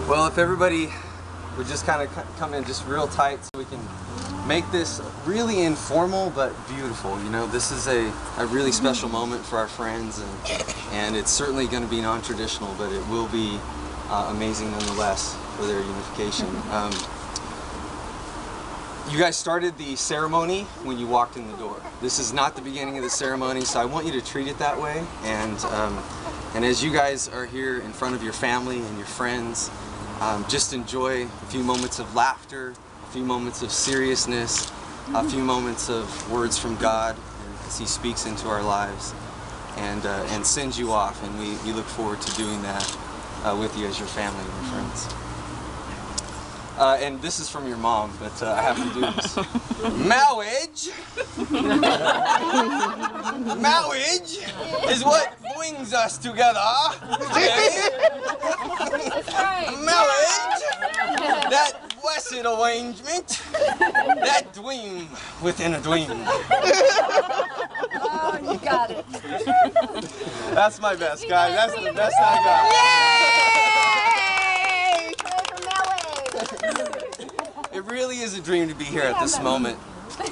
Well, if everybody would just kind of come in just real tight so we can make this really informal but beautiful. You know, this is a really special moment for our friends, and it's certainly going to be non-traditional, but it will be amazing nonetheless for their unification. You guys started the ceremony when you walked in the door. This is not the beginning of the ceremony, so I want you to treat it that way. And as you guys are here in front of your family and your friends, just enjoy a few moments of laughter, a few moments of seriousness, a few moments of words from God as He speaks into our lives and sends you off. And we look forward to doing that with you as your family and your friends. And this is from your mom, but I have to do this. Marriage! Marriage is what brings us together. Okay? Marriage, that blessed arrangement, that dream within a dream. Oh, you got it. That's my best, guys. That's the best I got. It really is a dream to be here at this moment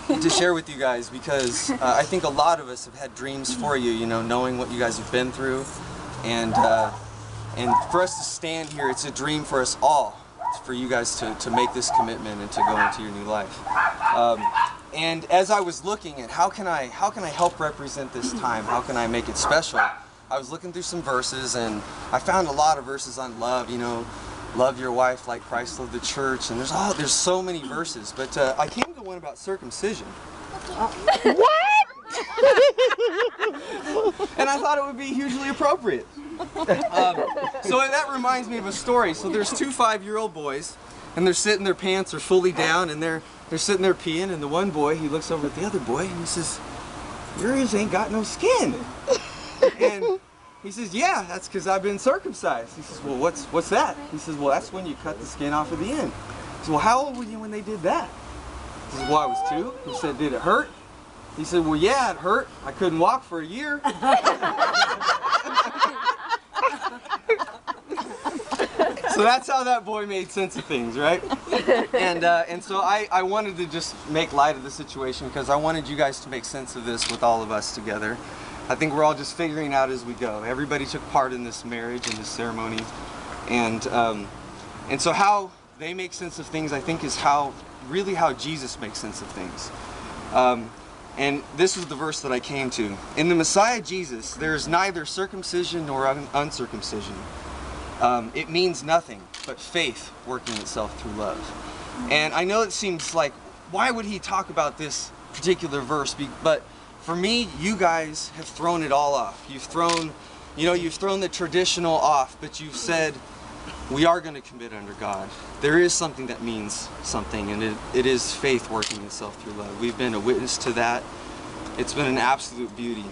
to share with you guys, because I think a lot of us have had dreams for you, you know, knowing what you guys have been through, and for us to stand here, it's a dream for us all, for you guys to make this commitment and to go into your new life. And as I was looking at how can I help represent this time, how can I make it special, I was looking through some verses, and I found a lot of verses on love, you know, love your wife like Christ loved the church, and there's so many verses, but I came to one about circumcision. What? And I thought it would be hugely appropriate. So that reminds me of a story. So there's two 5-year-old boys, and they're sitting, their pants are fully down, and they're sitting there peeing, and the one boy, he looks over at the other boy, and he says, "Yours ain't got no skin." And he says, "Yeah, that's because I've been circumcised." He says, "Well, what's that?" He says, "Well, that's when you cut the skin off of the end." He says, "Well, how old were you when they did that?" He says, "Well, I was 2. He said, "Did it hurt?" He said, "Well, yeah, it hurt. I couldn't walk for a year." So that's how that boy made sense of things, right? And so I wanted to just make light of the situation, because I wanted you guys to make sense of this with all of us together. I think we're all just figuring out as we go. Everybody took part in this marriage and this ceremony, and so how they make sense of things, I think, is really how Jesus makes sense of things. And this is the verse that I came to. In the Messiah Jesus, there is neither circumcision nor uncircumcision. It means nothing but faith working itself through love. And I know it seems like, why would he talk about this particular verse? But for me, you guys have thrown it all off. You've thrown the traditional off, but you've said, we are going to commit under God. There is something that means something, and it is faith working itself through love. We've been a witness to that. It's been an absolute beauty.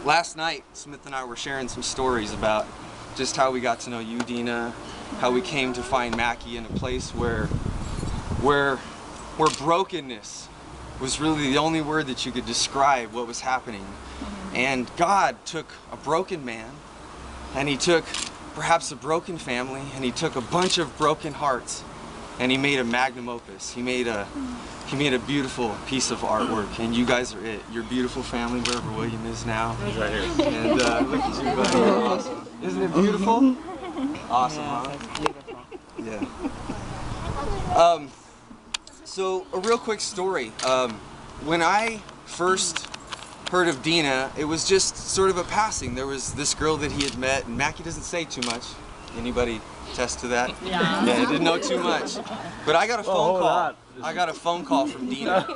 Last night, Smith and I were sharing some stories about just how we got to know you, Dena, how we came to find Mackie in a place where brokenness was really the only word that you could describe what was happening. And God took a broken man, and He took perhaps a broken family, and He took a bunch of broken hearts, and He made a magnum opus. He made a beautiful piece of artwork, and you guys are it. Your beautiful family, wherever William is now. He's right here. And look at you, buddy. Awesome. Isn't it beautiful? Awesome, huh? Beautiful. Yeah. So a real quick story. When I first heard of Dena, it was just sort of a passing. There was this girl that he had met, and Mackie doesn't say too much. Anybody attest to that? Yeah. Yeah, I didn't know too much. But I got a phone call. I got a phone call from Dena,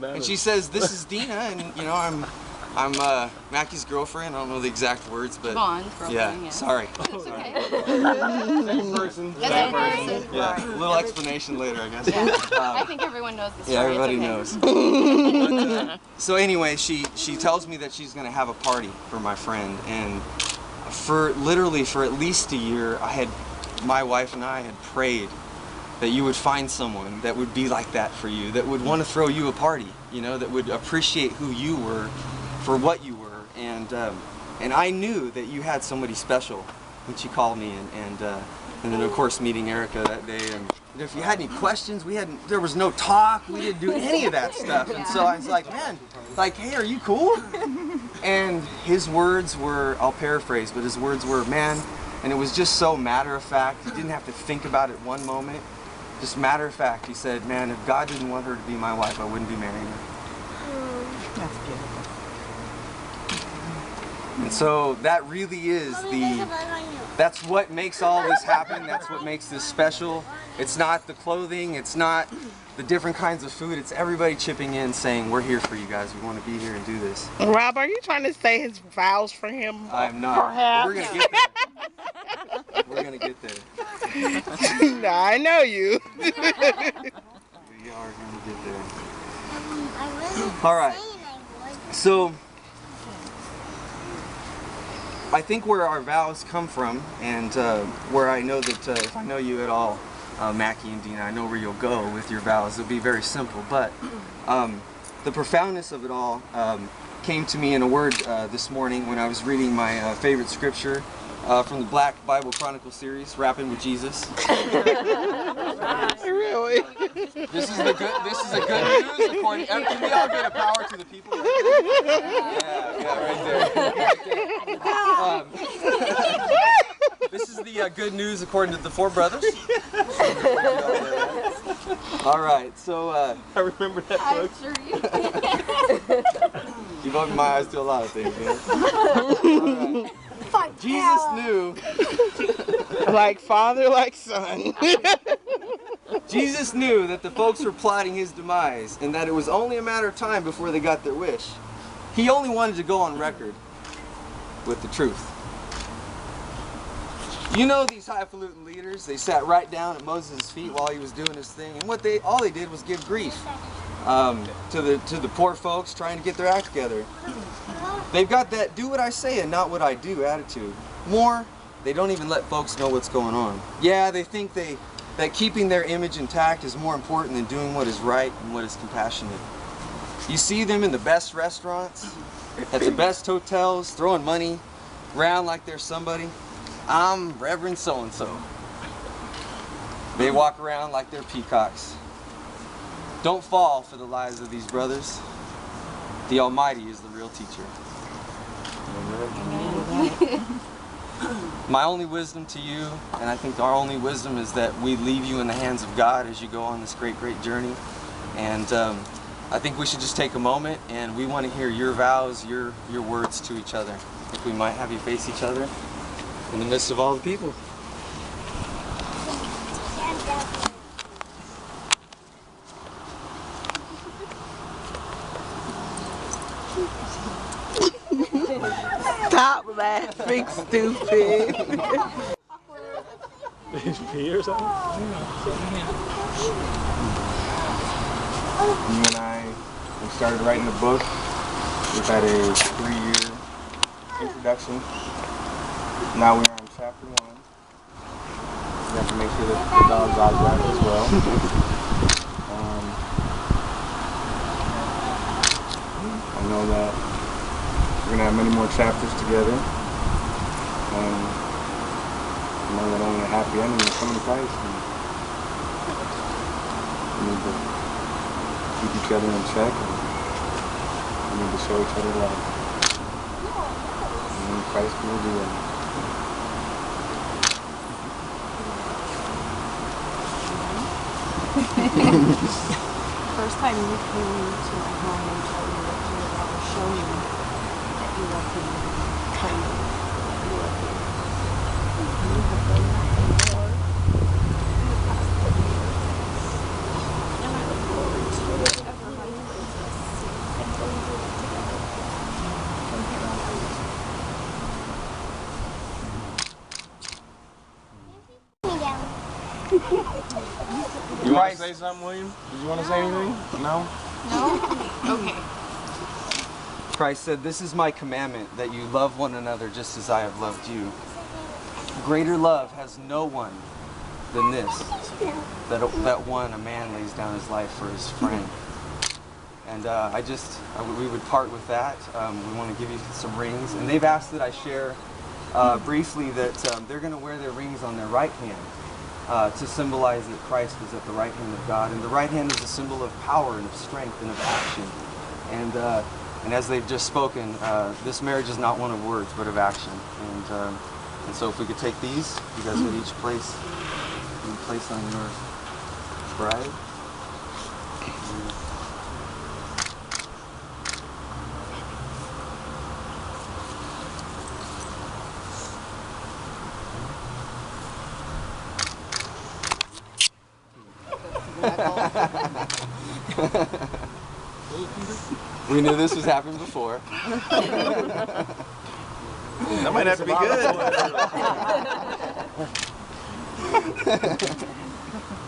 and she says, "This is Dena, and you know, I'm Mackie's girlfriend." I don't know the exact words, but Jevon's girlfriend. yeah. Sorry. It's okay. Same person. Same person. Yeah. A little explanation later, I guess. Yeah. I think everyone knows the story. Yeah, everybody knows. But, so anyway, she tells me that she's going to have a party for my friend, and for at least a year, my wife and I had prayed that you would find someone that would be like that for you, that would want to throw you a party, you know, that would appreciate who you were for what you were. And I knew that you had somebody special when she called me, and then of course meeting Erica that day. And if you had any questions, there was no talk. We didn't do any of that stuff. And so I was like, man, like, hey, are you cool? And his words were, I'll paraphrase, but his words were, man, and it was just so matter of fact. You didn't have to think about it one moment. Just matter of fact, he said, man, if God didn't want her to be my wife, I wouldn't be marrying her. That's beautiful. And so that really is that's what makes all this happen. That's what makes this special. It's not the clothing, it's not the different kinds of food, it's everybody chipping in saying, we're here for you guys, we want to be here and do this. Rob, are you trying to say his vows for him? I'm not. Perhaps. We're going to get there. We're going to get there. No, I know you. We are going to get there. Alright, so I think where our vows come from, and where I know that if I know you at all, Mackie and Dina, I know where you'll go with your vows. It'll be very simple, but the profoundness of it all came to me in a word this morning when I was reading my favorite scripture from the Black Bible Chronicle series, Rapping with Jesus. Really? This is a good news according. Can we all get a power to the people? Yeah, right there. This is the good news according to the four brothers. All right, so I remember that book. I'm sure you've opened my eyes to a lot of things, man. All right. Jesus knew. Like father, like son. Jesus knew that the folks were plotting his demise and that it was only a matter of time before they got their wish. He only wanted to go on record with the truth. You know these highfalutin leaders, they sat right down at Moses' feet while he was doing his thing, and all they did was give grief to the poor folks trying to get their act together. They've got that do what I say and not what I do attitude. More, they don't even let folks know what's going on. Yeah, they think that keeping their image intact is more important than doing what is right and what is compassionate. You see them in the best restaurants, at the best hotels, throwing money around like they're somebody. I'm Reverend so-and-so. They walk around like they're peacocks. Don't fall for the lies of these brothers. The Almighty is the real teacher. My only wisdom to you, and I think our only wisdom, is that we leave you in the hands of God as you go on this great, great journey. And I think we should just take a moment, and we want to hear your vows, your words to each other. If we might have you face each other in the midst of all the people. Stop laughing, stupid. Pee or something? You and I, we started writing the book. We've had a 3-year introduction. Now we are on chapter 1. We have to make sure that the dog's eyes right as well. I know that we're going to have many more chapters together. I know that only a happy ending is coming to Christ. We need to keep each other in check, and we need to show each other love. And Christ will do it. First time you came into my home and told me that you were about to show me that you love me, kind of, you love me. You have done nothing more in the past 10 years. And I look forward to whatever my business and going through it together from here on out. You want to say something, William? Did you want to say anything? No? Okay. Christ said, "This is my commandment, that you love one another just as I have loved you. Greater love has no one than this, that a man lays down his life for his friend." And we would part with that. We want to give you some rings, and they've asked that I share briefly that they're going to wear their rings on their right hand to symbolize that Christ is at the right hand of God. And the right hand is a symbol of power and of strength and of action. And as they've just spoken, this marriage is not one of words, but of action. And so if we could take these, you guys would each place on your bride. We knew this was happening before. That might have to be good.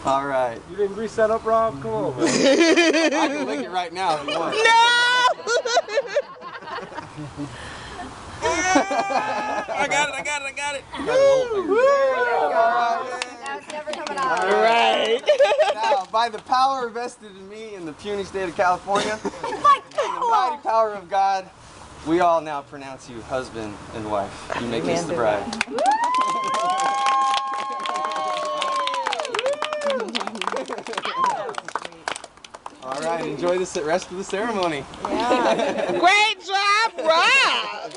All right. You didn't grease that up, Rob? Come on, man. I can lick it right now if you want. I got it. That's never coming out. All right. Now, by the power vested in me in the puny state of California, and the mighty power of God, we all now pronounce you husband and wife. You may kiss the bride. All right, enjoy the rest of the ceremony. Great job, Rob.